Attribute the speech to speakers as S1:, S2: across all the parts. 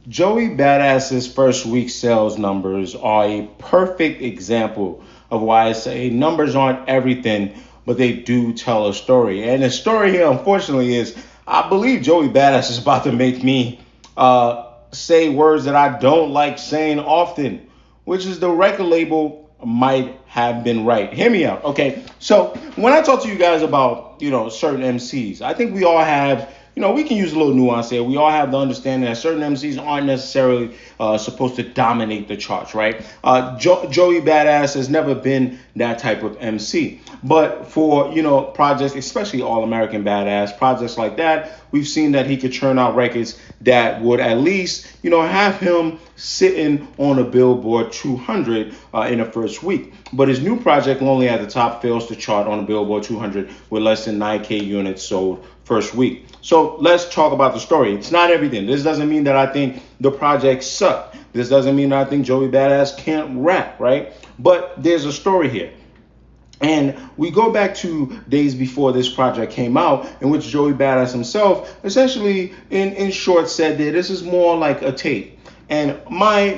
S1: Joey Badass's first week sales numbers are a perfect example of why I say numbers aren't everything, but they do tell a story. And the story here, unfortunately, is I believe Joey Badass is about to make me say words that I don't like saying often, which is the record label might have been right. Hear me out. Okay. So when I talk to you guys about, certain MCs, I think we all have, we can use a little nuance here. We all have the understanding that certain MCs aren't necessarily supposed to dominate the charts, right? Joey Badass has never been that type of MC. But for, projects, especially All American Badass, projects like that, we've seen that he could churn out records that would at least, have him sitting on a Billboard 200 in the first week. But his new project, Lonely at the Top, fails to chart on a Billboard 200 with less than 9K units sold first week. So let's talk about the story. It's not everything. This doesn't mean that I think the project sucked. This doesn't mean that I think Joey Badass can't rap, right? But there's a story here. And we go back to days before this project came out, in which Joey Badass himself essentially, in short, said that this is more like a tape. And my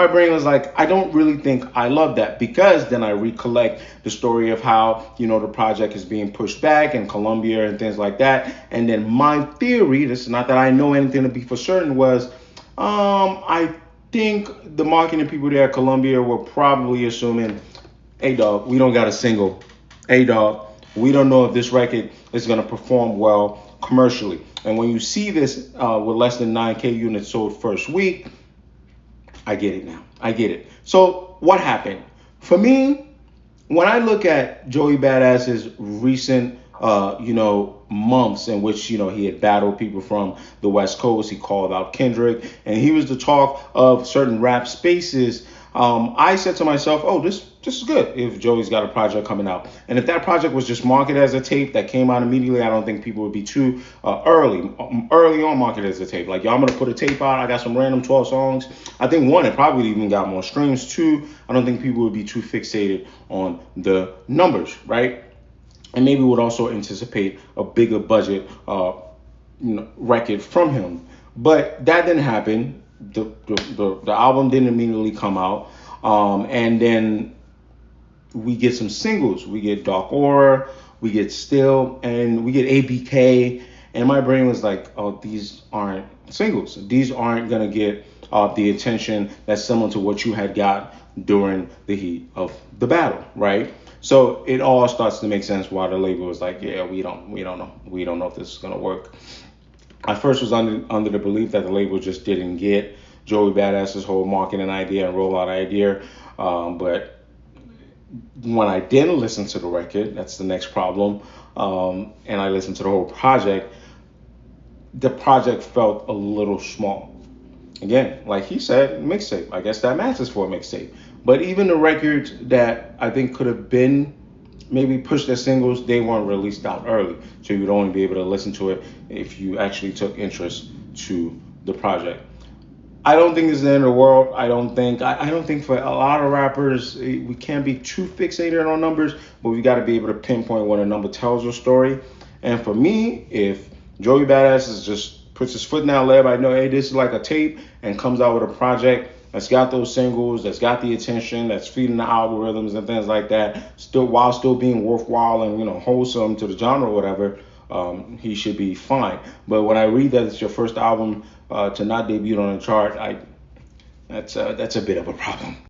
S1: brain was like, I don't really think I love that, because then I recollect the story of how, the project is being pushed back in Colombia and things like that. And then my theory, this is not that I know anything to be for certain, was I think the marketing people there at Colombia were probably assuming, hey dog, we don't got a single. Hey dog, we don't know if this record is going to perform well commercially. And when you see this with less than 9K units sold first week, I get it now. I get it. So what happened? For me, when I look at Joey Badass's recent, months in which, he had battled people from the West Coast, he called out Kendrick, and he was the talk of certain rap spaces. I said to myself, oh, this is good if Joey's got a project coming out. And if that project was just marketed as a tape that came out immediately, I don't think people would be too early on marketed as a tape. Like, yo, I'm going to put a tape out. I got some random 12 songs. I think one, it probably even got more streams. Two, I don't think people would be too fixated on the numbers, right? And maybe would also anticipate a bigger budget record from him. But that didn't happen. The album didn't immediately come out. And then we get some singles. We get Dark Aura, we get Still, and we get ABK. And my brain was like, oh, these aren't singles. These aren't going to get the attention that's similar to what you had got during the heat of the battle, right? So it all starts to make sense why the label was like, yeah, we don't know if this is going to work. I first was under the belief that the label just didn't get Joey Badass's whole marketing idea and rollout idea. But when I didn't listen to the record, that's the next problem, and I listened to the whole project, the project felt a little small. Again, like he said, mixtape. I guess that matches for a mixtape. But even the records that I think could have been maybe pushed as singles, they weren't released out early. So you would only be able to listen to it if you actually took interest to the project. I don't think it's the end of the world. I don't think for a lot of rappers, we can't be too fixated on numbers, but we got to be able to pinpoint when a number tells a story. And for me, if Joey Badass is just puts his foot in that lab, I know, hey, this is like a tape, and comes out with a project that's got those singles, that's got the attention, that's feeding the algorithms and things like that, still being worthwhile and wholesome to the genre or whatever, he should be fine. But when I read that it's your first album to not debut on a chart, that's a bit of a problem.